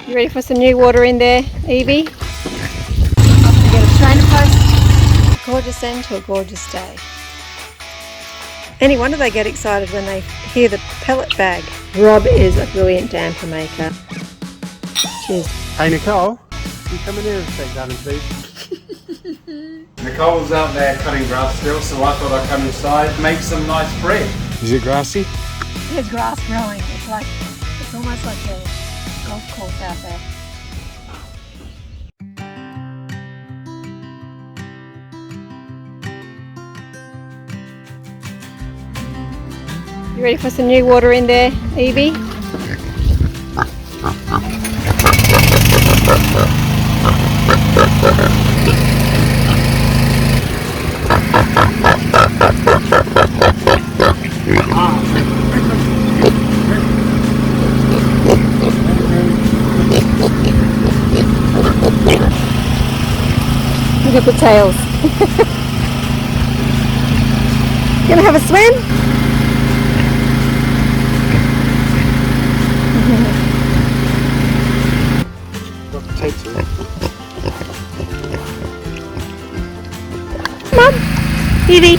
You ready for some new water in there, Evie? To get a strainer post. A gorgeous end to a gorgeous day. Any wonder they get excited when they hear the pellet bag. Rob is a brilliant damper maker. Cheers. Hey Nicole, you come in here and take that please. Nicole's out there cutting grass still, so I thought I'd come inside and make some nice bread. Is it grassy? There's grass growing. It's almost like a golf course out there. You ready for some new water in there, Evie? Look at the tails. Gonna have a swim? Got potatoes. Come on, Evie.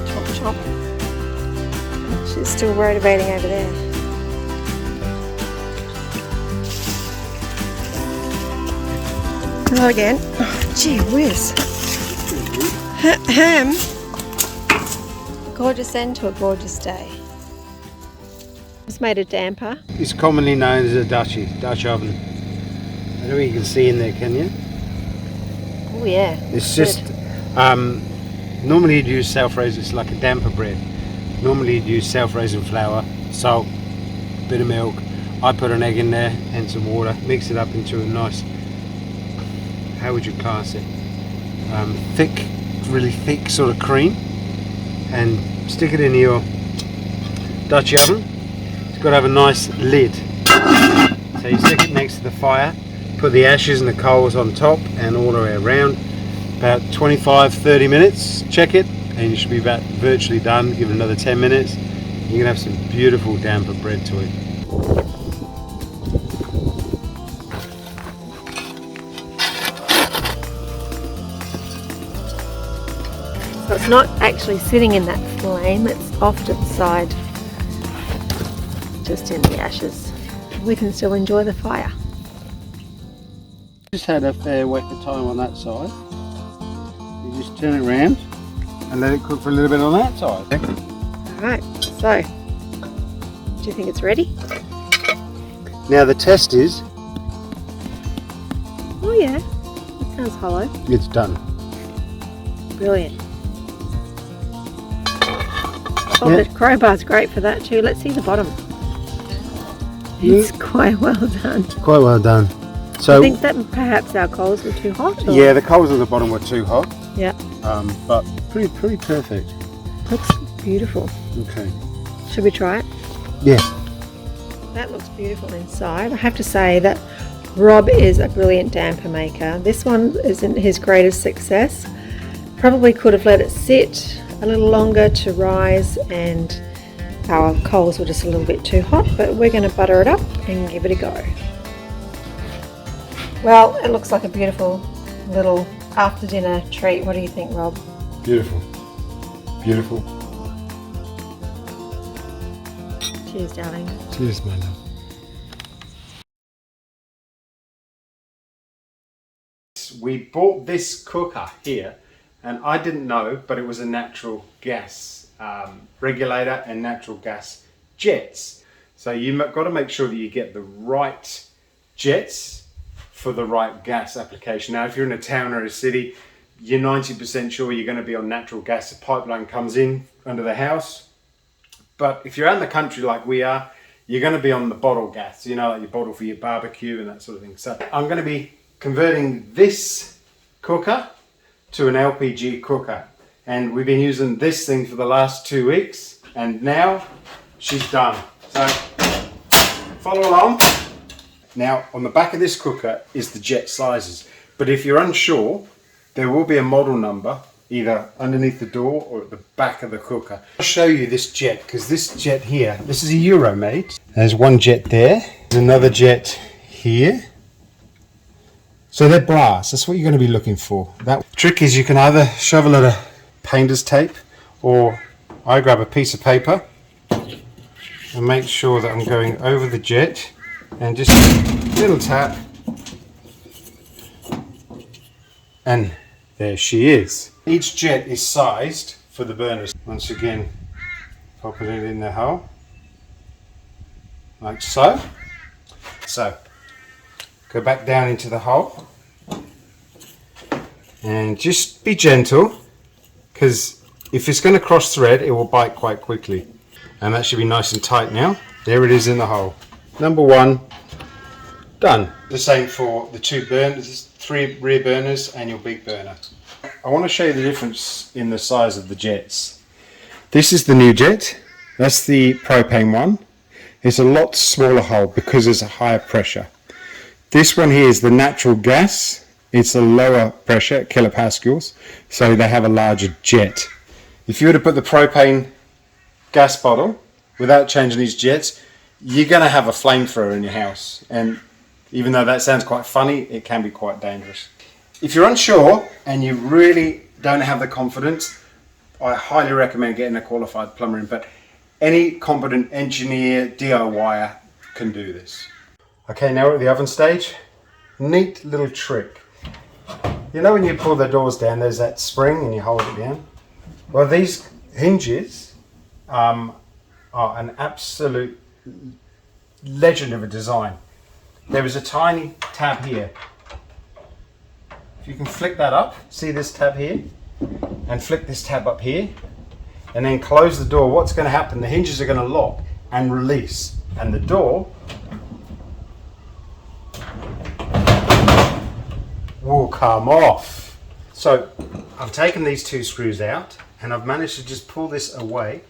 Chop, chop. She's still motivating over there. Hello again. Oh, gee whiz. Ham. Gorgeous end to a gorgeous day. It's made a damper. It's commonly known as a Dutch oven. I don't know if you can see in there, can you? Oh yeah. It's just, normally you'd use self-raised, it's like a damper bread. Normally you'd use self-raising flour, salt, a bit of milk. I put an egg in there and some water, mix it up into a nice, how would you class it? Thick, really thick sort of cream, and stick it in your Dutch oven. It's got to have a nice lid. So you stick it next to the fire, put the ashes and the coals on top and all the way around. About 25-30 minutes, check it, and you should be about virtually done. Give it another 10 minutes. You can have some beautiful damper bread to it. So it's not actually sitting in that flame, it's off to the side, just in the ashes. We can still enjoy the fire. Just had a fair whack of time on that side. You just turn it around and let it cook for a little bit on that side. Alright, so, do you think it's ready? Now the test is, Oh yeah, it sounds hollow. it's done. Brilliant. Oh, Yeah. the crowbar's great for that too. Let's see the bottom. It's quite well done. Quite well done. I So think that perhaps our coals were too hot? Or? yeah, the coals on the bottom were too hot, Yeah, but pretty perfect. looks beautiful. Okay. Should we try it? Yeah. That looks beautiful inside. I have to say that Rob is a brilliant damper maker. This one isn't his greatest success. Probably could have let it sit a little longer to rise, and our coals were just a little bit too hot, but we're going to butter it up and give it a go. Well, it looks like a beautiful little after dinner treat. What do you think, Rob? Beautiful. Beautiful. Cheers, darling. Cheers, my love. We bought this cooker here, and I didn't know, but it was a natural gas regulator and natural gas jets. So you've got to make sure that you get the right jets for the right gas application. Now, if you're in a town or a city, you're 90% sure you're going to be on natural gas. The pipeline comes in under the house. But if you're out in the country like we are, you're going to be on the bottle gas, you know, like your bottle for your barbecue and that sort of thing. So I'm going to be converting this cooker to an LPG cooker. And we've been using this thing for the last 2 weeks, and now she's done. So follow along. Now on the back of this cooker is the jet sizes. But if you're unsure, there will be a model number either underneath the door or at the back of the cooker. I'll show you this jet, because this jet here, this is a Euromate. There's one jet there, there's another jet here. So they're brass, that's what you're going to be looking for. That trick is you can either shove a lot of painter's tape, or I grab a piece of paper and make sure that I'm going over the jet and just a little tap, and there she is. Each jet is sized for the burners. Once again, popping it in the hole, like so. So, go back down into the hole, and just be gentle, because if it's going to cross thread, it will bite quite quickly. And that should be nice and tight now. There it is in the hole. Number one, done. The same for the two burners, 3 rear burners and your big burner. I want to show you the difference in the size of the jets. This is the new jet. That's the propane one. It's a lot smaller hole because there's a higher pressure. This one here is the natural gas. It's a lower pressure, kilopascals, so they have a larger jet. If you were to put the propane gas bottle without changing these jets, you're going to have a flamethrower in your house, and even though that sounds quite funny, it can be quite dangerous. If you're unsure and you really don't have the confidence, I highly recommend getting a qualified plumber in, but any competent engineer, DIYer can do this. Okay, now we're at the oven stage. Neat little trick. You know when you pull the doors down, there's that spring and you hold it down? Well, these hinges are an absolute legend of a design. There is a tiny tab here. If you can flick that up, see this tab here, and flick this tab up here, and then close the door, what's going to happen? The hinges are going to lock and release, and the door will come off. So I've taken these 2 screws out, and I've managed to just pull this away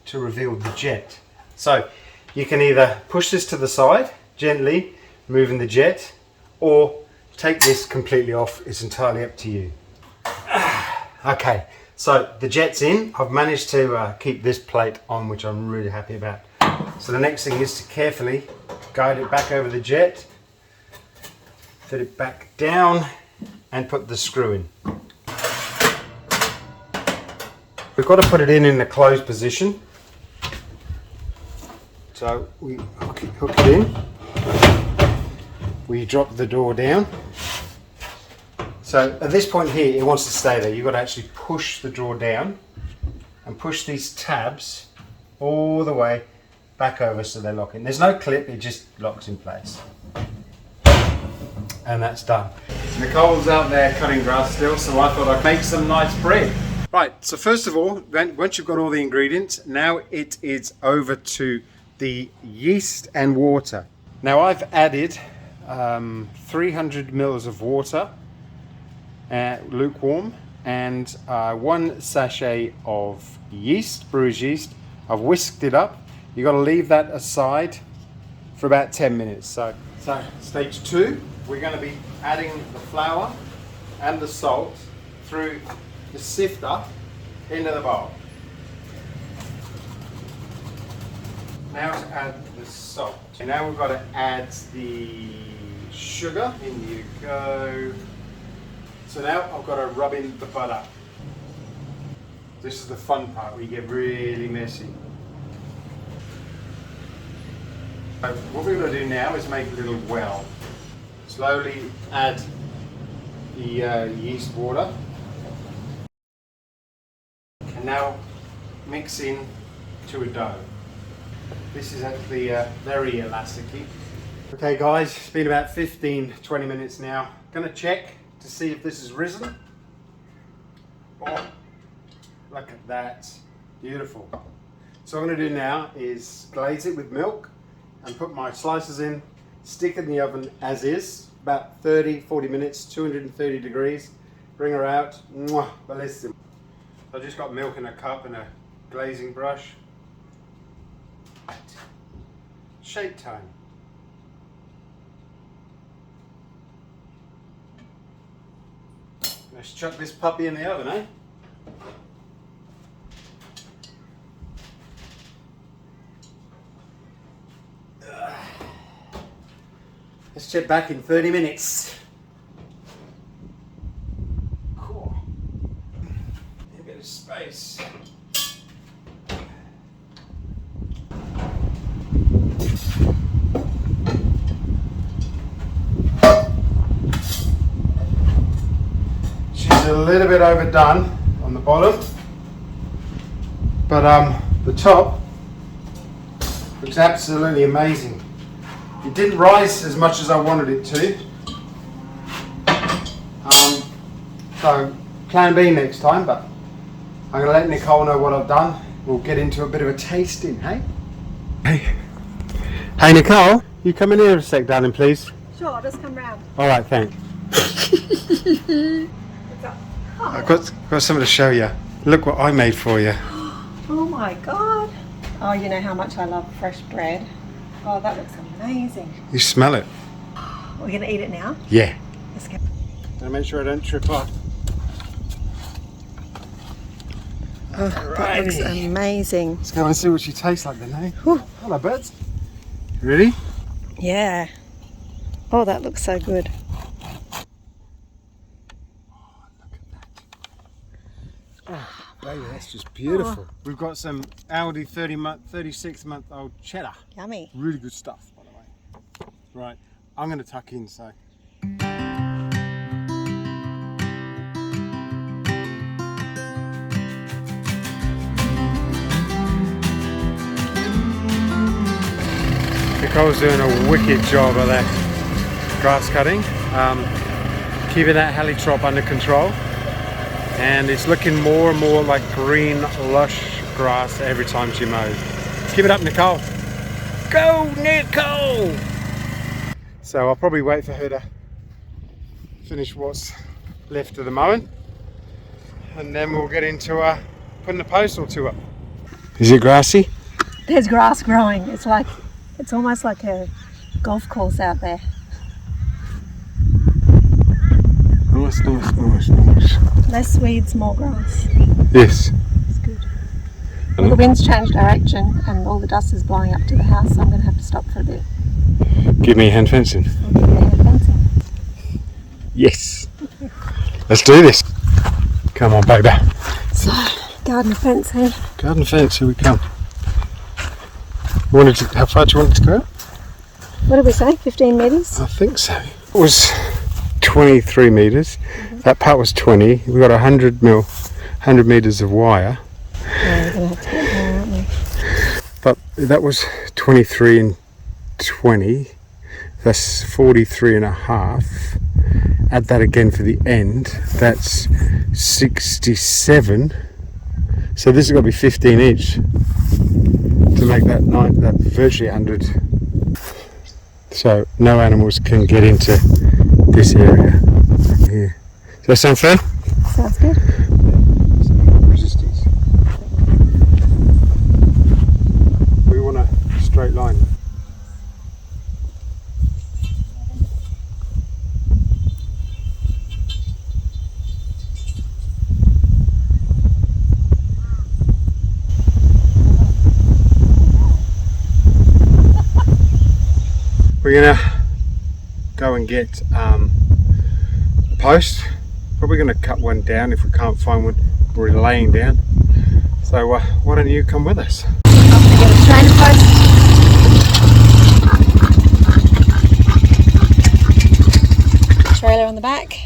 to reveal the jet. So you can either push this to the side gently, moving the jet, or take this completely off. It's entirely up to you. Okay, so the jet's in. I've managed to keep this plate on, which I'm really happy about. So the next thing is to carefully guide it back over the jet, fit it back down, and put the screw in. We've got to put it in a closed position. So we hook it in. We drop the door down. So at this point here, it wants to stay there. You've got to actually push the drawer down and push these tabs all the way back over so they lock in. There's no clip, it just locks in place. And that's done. Nicole's out there cutting grass still, so I thought I'd make some nice bread. Right, so first of all, once you've got all the ingredients, now it is over to the yeast and water. Now I've added 300 mils of water, lukewarm, and 1 sachet of yeast, brewer's yeast. I've whisked it up. You've got to leave that aside for about 10 minutes. So stage 2, we're going to be adding the flour and the salt through the sifter into the bowl. Now to add the salt. And now we've got to add the sugar. In you go. So now I've got to rub in the butter. This is the fun part where you get really messy. So what we're going to do now is make a little well. Slowly add the yeast water. And now mix in to a dough. This is actually very elasticy. Okay guys, it's been about 15-20 minutes now. Gonna check to see if this is risen. Oh, look at that, beautiful. So what I'm gonna do now is glaze it with milk and put my slices in, stick it in the oven as is, about 30-40 minutes, 230 degrees. Bring her out, mwah, bellissimo. I just got milk in a cup and a glazing brush. Shake time. Let's chuck this puppy in the oven, eh? Let's check back in 30 minutes. Cool. A bit of space. She's a little bit overdone on the bottom, but the top looks absolutely amazing. It didn't rise as much as I wanted it to. So plan B next time, but I'm going to let Nicole know what I've done. We'll get into a bit of a tasting, hey? Hey Nicole, you come in here a sec, darling, please. Sure, I'll just come round. All right, thanks. I've got something to show you. Look what I made for you. Oh my God. Oh, you know how much I love fresh bread. Oh, that looks amazing. You smell it? We're going to eat it now? Yeah. Let's go. Gotta make sure I don't trip up. Oh, that looks amazing. Let's go and see what she tastes like then, eh? Whew. Hello, birds. Ready? Yeah. Oh, that looks so good. Baby, that's just beautiful. We've got some Aldi 36-month-old cheddar. Yummy. Really good stuff, by the way. Right, I'm going to tuck in, so. Nicole's doing a wicked job of that grass cutting, keeping that helitrop under control. And it's looking more and more like green, lush grass every time she mows. Keep it up, Nicole. Go, Nicole! So I'll probably wait for her to finish what's left of the mowing. And then we'll get into putting a postal to it. Is it grassy? There's grass growing. It's almost like a golf course out there. Nice. Less weeds, more grass. Yes. It's good. Well, the wind's changed direction and all the dust is blowing up to the house, so I'm going to have to stop for a bit. Give me hand fencing. I'll give you hand fencing. Yes. Let's do this. Come on, baby. So, garden fencing. Garden fence, here we come. How far do you want it to go? What did we say? 15 metres? I think so. It was 23 metres. That part was 20. We've got 100 metres of wire. Yeah, we're going to have to get more, aren't we? But that was 23 and 20. That's 43 and a half. Add that again for the end. That's 67. So this has got to be 15 each to make that virtually 100. So no animals can get into this area here. Does that sound fair? Sounds good. Resistance. We want a straight line. We're gonna go and get a post. Probably gonna cut one down if we can't find one. We're laying down. So why don't you come with us? I'm gonna get a strainer post. Trailer on the back.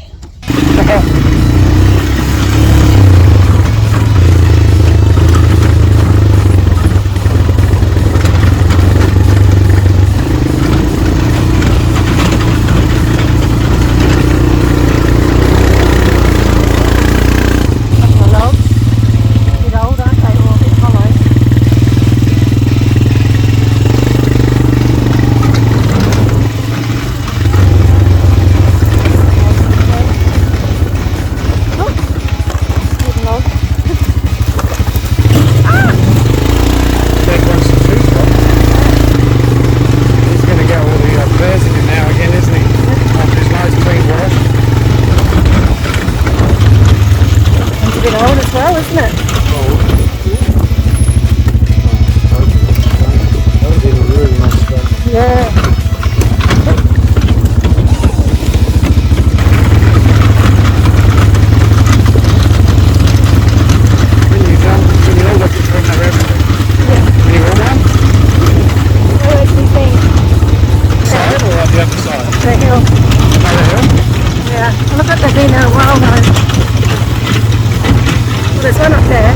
one up there.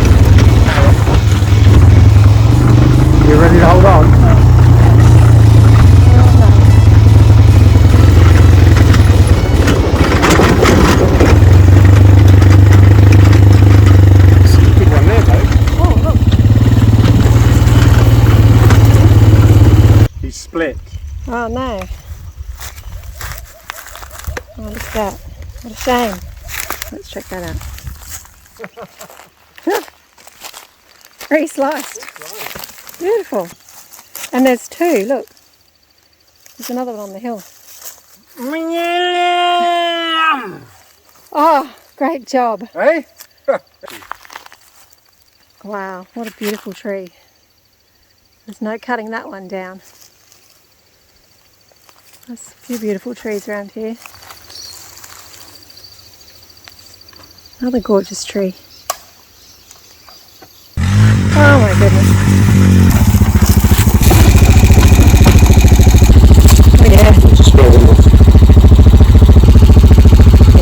You ready to hold on? Big one there, though. Oh, look. He's split. Oh, no. Oh, look at that. What a shame. Let's check that out. Very sliced. Beautiful. And there's two, look. There's another one on the hill. Oh, great job. Hey? Wow, what a beautiful tree. There's no cutting that one down. There's a few beautiful trees around here. Another gorgeous tree. Oh my goodness. Oh yeah.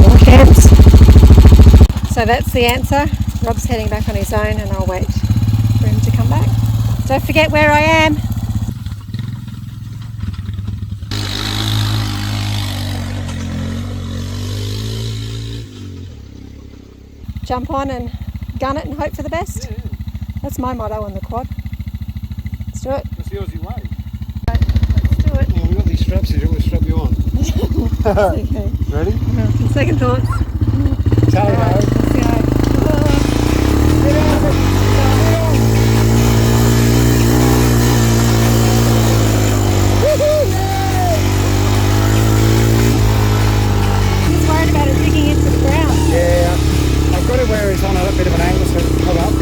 All camps. So that's the answer. Rob's heading back on his own and I'll wait for him to come back. Don't forget where I am. Jump on and gun it and hope for the best. Yeah. That's my motto on the quad. Let's do it. It's the Aussie way. Let's do it. Yeah, we've got these straps here. We'll strap you on. Okay. Ready? Second thoughts. Tally ho. Let's go. Just worried about it digging into the ground. Yeah, I've got it where it's on a bit of an angle, so hold up.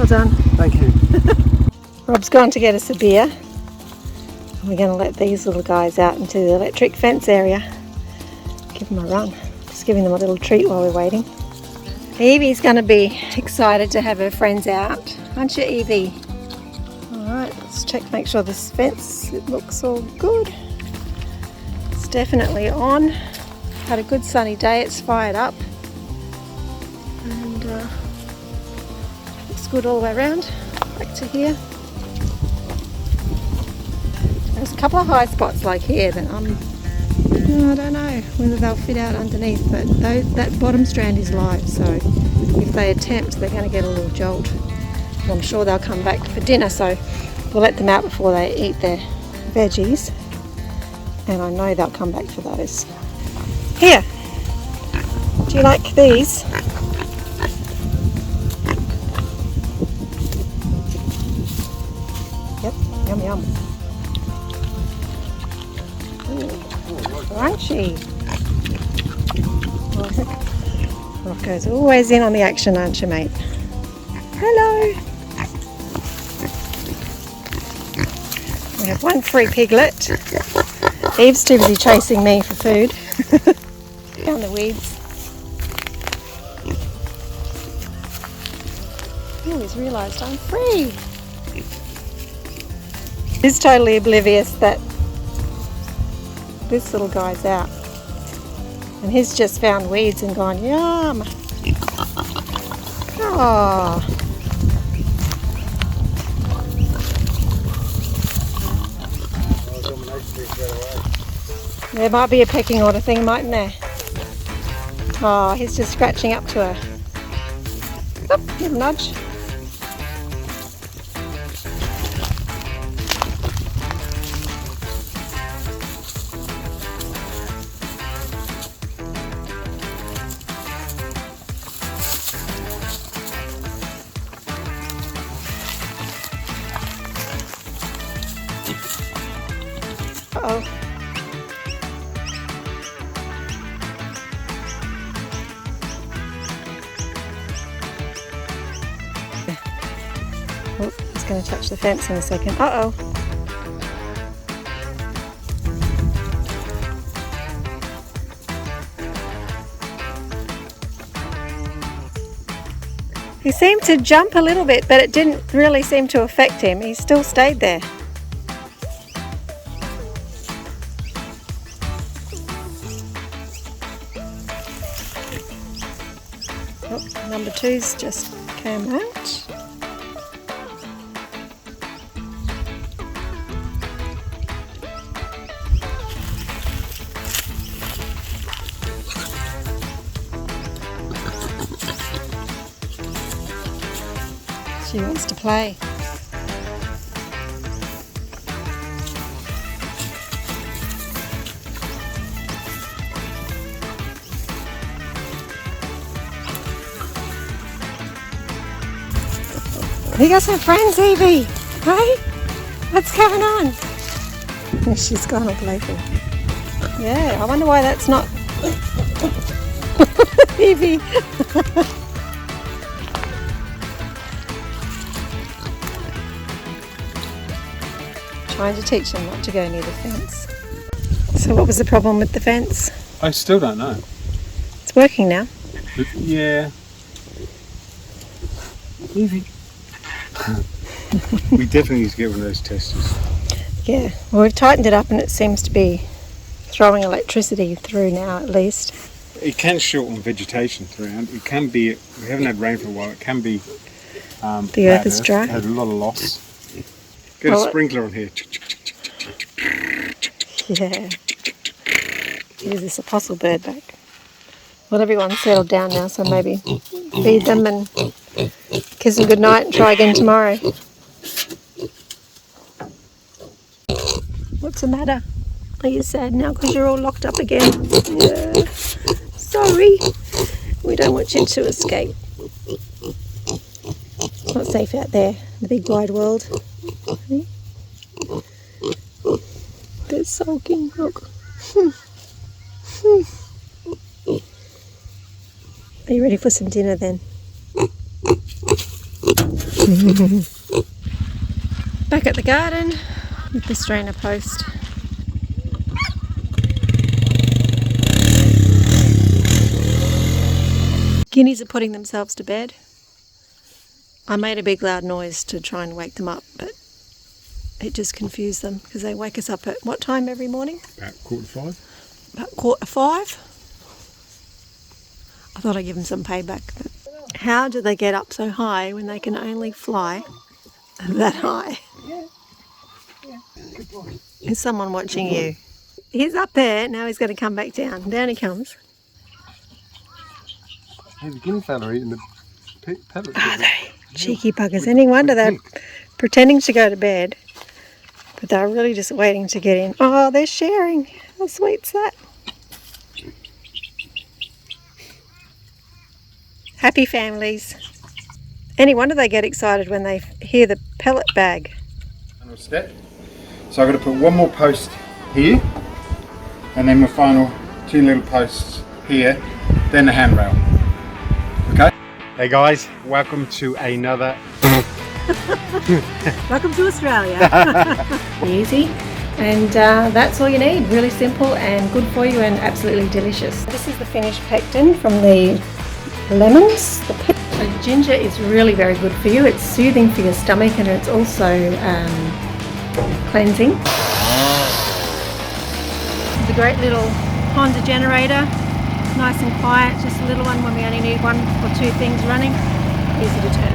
Done. Thank you. Rob's gone to get us a beer. And we're going to let these little guys out into the electric fence area. Give them a run. Just giving them a little treat while we're waiting. Evie's going to be excited to have her friends out. Aren't you, Evie? Alright, let's check, make sure this fence, it looks all good. It's definitely on. Had a good sunny day, it's fired up. And looks good all the way around. Back to here. There's a couple of high spots like here that I don't know whether they'll fit out underneath, but that bottom strand is live, so if they attempt they're going to get a little jolt. And I'm sure they'll come back for dinner, so we'll let them out before they eat their veggies, and I know they'll come back for those. Here, do you like these? Yep, yum yum. Crunchy. Rocco's always in on the action, aren't you, mate? Hello. We have one free piglet. Eve's too busy chasing me for food. Down the weeds. Oh, he's realised I'm free. He's totally oblivious that this little guy's out. And he's just found weeds and gone, yum. Oh. There might be a pecking order thing, mightn't there? Oh, he's just scratching up to her. Oop, little nudge. Uh-oh. Oh, he's going to touch the fence in a second. Uh-oh. He seemed to jump a little bit, but it didn't really seem to affect him. He still stayed there. Oh, number two's just came out. She wants to play. You got some friends, Evie? Hey? What's going on? She's gone all playful. Yeah, I wonder why that's not Evie. Trying to teach them not to go near the fence. So what was the problem with the fence? I still don't know. It's working now. Yeah. Easy. We definitely need to get one of those testers. Yeah, well, we've tightened it up and it seems to be throwing electricity through now at least. It can shorten vegetation throughout. It can be, we haven't had rain for a while, it can be The earth is dry. Had a lot of loss. Get a sprinkler on here. Yeah. Here's this apostle bird back. Well, everyone's settled down now, so maybe feed them and kiss them goodnight and try again tomorrow. What's the matter? Are you sad now because you're all locked up again? Yeah. Sorry. We don't want you to escape. It's not safe out there, the big wide world. See? They're sulking, look. Are you ready for some dinner then? Back at the garden with the strainer post. Guineas are putting themselves to bed. I made a big loud noise to try and wake them up, but it just confused them because they wake us up at what time every morning? About 4:45. About 4:45. I thought I'd give them some payback. But how do they get up so high when they can only fly that high? Yeah. Good boy. Is someone watching you? He's up there, now he's going to come back down. Down he comes. Hey, the guinea fowl are eating the pellets. Are they? Cheeky buggers. Any wonder they're pretending to go to bed, but they're really just waiting to get in. Oh, they're sharing. How sweet's that? Happy families. Any wonder they get excited when they hear the pellet bag. Final step. So I've got to put one more post here, and then my final two little posts here, then the handrail. Okay? Hey guys, welcome to another... Welcome to Australia. Easy. And that's all you need. Really simple and good for you and absolutely delicious. This is the finished pectin from the lemons. The ginger is really very good for you. It's soothing for your stomach and it's also cleansing. It's a great little Honda generator, nice and quiet, just a little one when we only need one or two things running, easy to turn